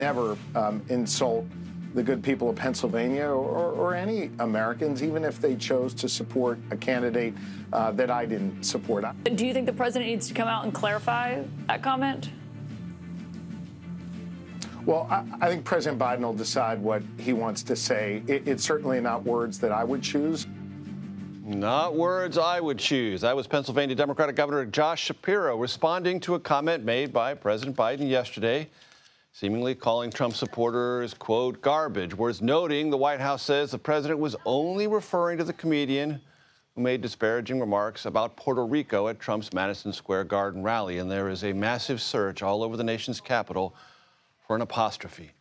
Never insult the good people of Pennsylvania or any Americans, even if they chose to support a candidate that I didn't support. Do you think the president needs to come out and clarify that comment? Well, I think President Biden will decide what he wants to say. It's certainly not words that I would choose. Not words I would choose. That was Pennsylvania Democratic Governor Josh Shapiro responding to a comment made by President Biden yesterday, seemingly calling Trump supporters, quote, garbage, whereas noting the White House says the president was only referring to the comedian who made disparaging remarks about Puerto Rico at Trump's Madison Square Garden rally. And there is a massive search all over the nation's capital for an apostrophe.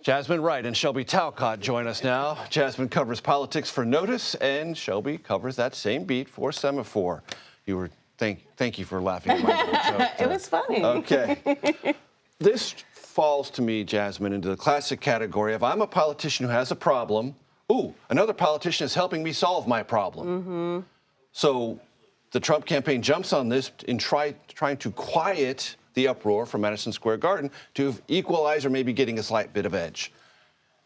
Jasmine Wright and Shelby Talcott join us now. Jasmine covers politics for NOTUS, and Shelby covers that same beat for Semafor. You were thank you for laughing at my little joke. It was funny. Okay. This falls to me, Jasmine, into the classic category of I'm a politician who has a problem. Ooh, another politician is helping me solve my problem. Mm-hmm. So the Trump campaign jumps on this in trying to quiet the uproar from Madison Square Garden to equalize or maybe getting a slight bit of edge.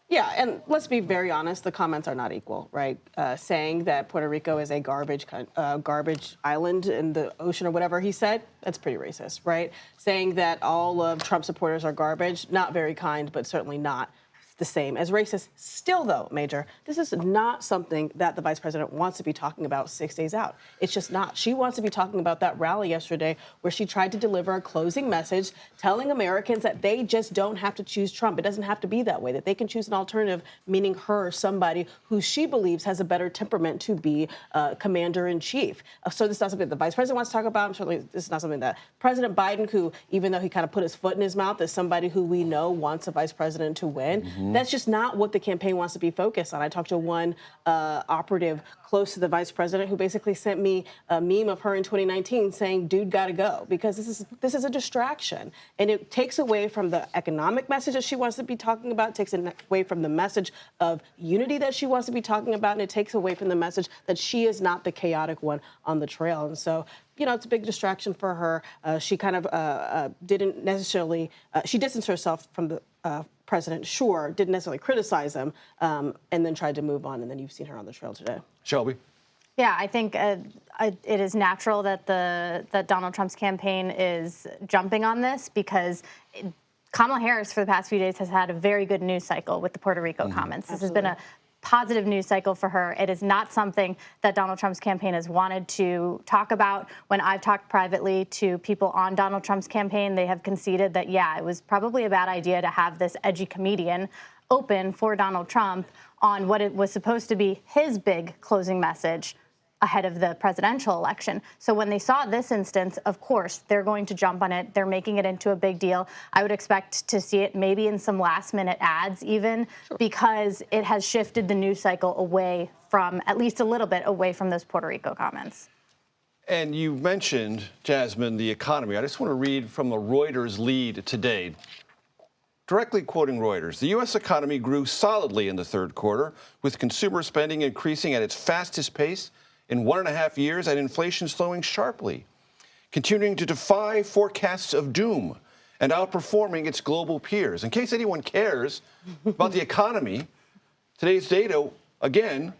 Yeah, and let's be very honest, the comments are not equal, right? Saying that Puerto Rico is a garbage island in the ocean or whatever he said, that's pretty racist, right? Saying that all of Trump supporters are garbage, not very kind, but certainly not the same as racist. Still, though, Major, this is not something that the vice president wants to be talking about 6 days out. It's just not. She wants to be talking about that rally yesterday where she tried to deliver a closing message telling Americans that they just don't have to choose Trump. It doesn't have to be that way, that they can choose an alternative, meaning her, somebody who she believes has a better temperament to be commander-in-chief. So this is not something the vice president wants to talk about. Certainly, this is not something that President Biden, who, even though he kind of put his foot in his mouth, is somebody who we know wants a vice president to win. Mm-hmm. That's just not what the campaign wants to be focused on. I talked to one operative close to the vice president who basically sent me a meme of her in 2019 saying, dude, gotta go, because this is a distraction. And it takes away from the economic message that she wants to be talking about, it takes away from the message of unity that she wants to be talking about, and it takes away from the message that she is not the chaotic one on the trail. And so, you know, it's a big distraction for her. She kind of didn't necessarily, she distanced herself from the president, sure, didn't necessarily criticize him, and then tried to move on. And then you've seen her on the trail today. Shelby? Yeah, I think it is natural that Donald Trump's campaign is jumping on this because Kamala Harris for the past few days has had a very good news cycle with the Puerto Rico comments. This Absolutely. has been a positive news cycle for her. It is not something that Donald Trump's campaign has wanted to talk about. When I've talked privately to people on Donald Trump's campaign, they have conceded that, yeah, it was probably a bad idea to have this edgy comedian open for Donald Trump on what it was supposed to be his big closing message ahead of the presidential election. So when they saw this instance, of course, they're going to jump on it. They're making it into a big deal. I would expect to see it maybe in some last-minute ads even, because it has shifted the news cycle away from, at least a little bit, away from those Puerto Rico comments. And you mentioned, Jasmine, the economy. I just want to read from a Reuters lead today. Directly quoting Reuters, the U.S. economy grew solidly in the third quarter, with consumer spending increasing at its fastest pace in 1.5 years and inflation slowing sharply, continuing to defy forecasts of doom and outperforming its global peers. In case anyone cares about the economy, today's data, again,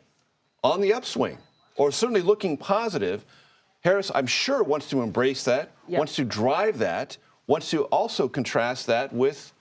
on the upswing, or certainly looking positive. Harris, I'm sure, wants to embrace that, wants to drive that, wants to also contrast that with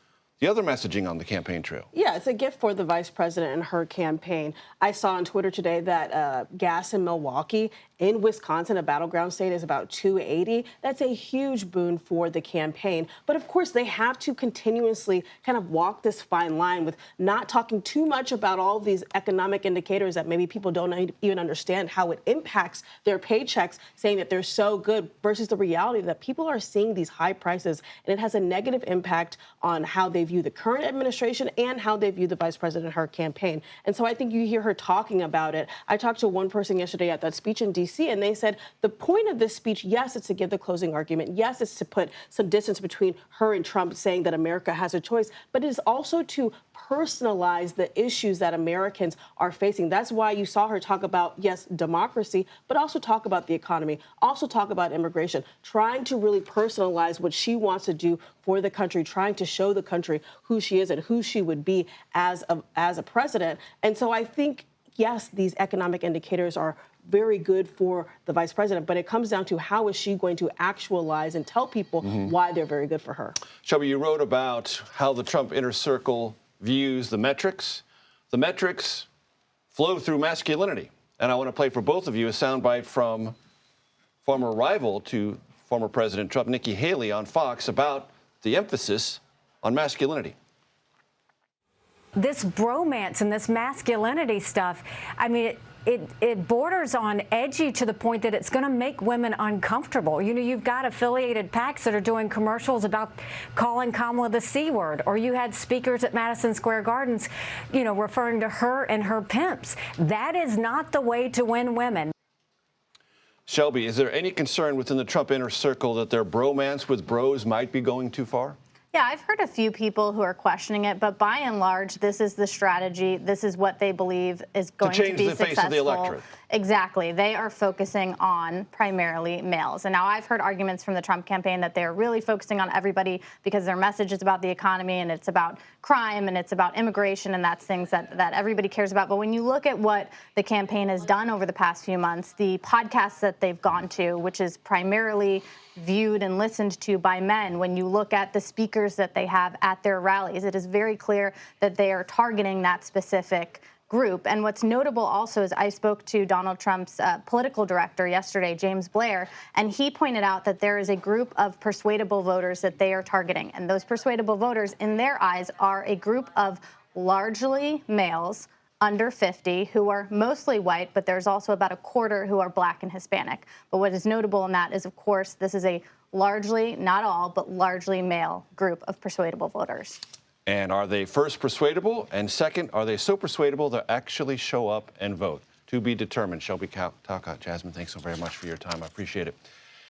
the other messaging on the campaign trail. Yeah, it's a gift for the vice president and her campaign. I saw on Twitter today that gas in Milwaukee, in Wisconsin, a battleground state, is about $2.80. That's a huge boon for the campaign. But of course, they have to continuously kind of walk this fine line with not talking too much about all these economic indicators that maybe people don't even understand how it impacts their paychecks, saying that they're so good, versus the reality that people are seeing these high prices, and it has a negative impact on how they view the current administration and how they view the vice president and her campaign. And so I think you hear her talking about it. I talked to one person yesterday at that speech in D.C., and they said the point of this speech, yes, it's to give the closing argument. Yes, it's to put some distance between her and Trump, saying that America has a choice, but it is also to personalize the issues that Americans are facing. That's why you saw her talk about, yes, democracy, but also talk about the economy, also talk about immigration, trying to really personalize what she wants to do for the country, trying to show the country country, who she is and who she would be as a president. And so I think, yes, these economic indicators are very good for the vice president, but it comes down to how is she going to actualize and tell people why they're very good for her. Shelby, you wrote about how the Trump inner circle views the metrics. The metrics flow through masculinity. And I want to play for both of you a soundbite from former rival to former President Trump, Nikki Haley, on Fox about the emphasis on masculinity. This bromance and this masculinity stuff, I mean, it borders on edgy to the point that it's going to make women uncomfortable. You know, you've got affiliated PACs that are doing commercials about calling Kamala the C word, or you had speakers at Madison Square Gardens, you know, referring to her and her pimps. That is not the way to win women. Shelby, is there any concern within the Trump inner circle that their bromance with bros might be going too far? Yeah, I've heard a few people who are questioning it, but by and large, this is the strategy. This is what they believe is going to be successful. To change the face of the electorate. Exactly. They are focusing on primarily males. And now I've heard arguments from the Trump campaign that they're really focusing on everybody because their message is about the economy and it's about crime and it's about immigration, and that's things that everybody cares about. But when you look at what the campaign has done over the past few months, the podcasts that they've gone to, which is primarily viewed and listened to by men, when you look at the speakers that they have at their rallies, it is very clear that they are targeting that specific group. And what's notable also is I spoke to Donald Trump's political director yesterday, James Blair, and he pointed out that there is a group of persuadable voters that they are targeting. And those persuadable voters, in their eyes, are a group of largely males under 50 who are mostly white, but there's also about a quarter who are black and Hispanic. But what is notable in that is, of course, this is a largely, not all, but largely male group of persuadable voters. And are they first persuadable? And second, are they so persuadable they'll actually show up and vote? To be determined. Shelby Talcott, Jasmine, thanks so very much for your time. I appreciate it.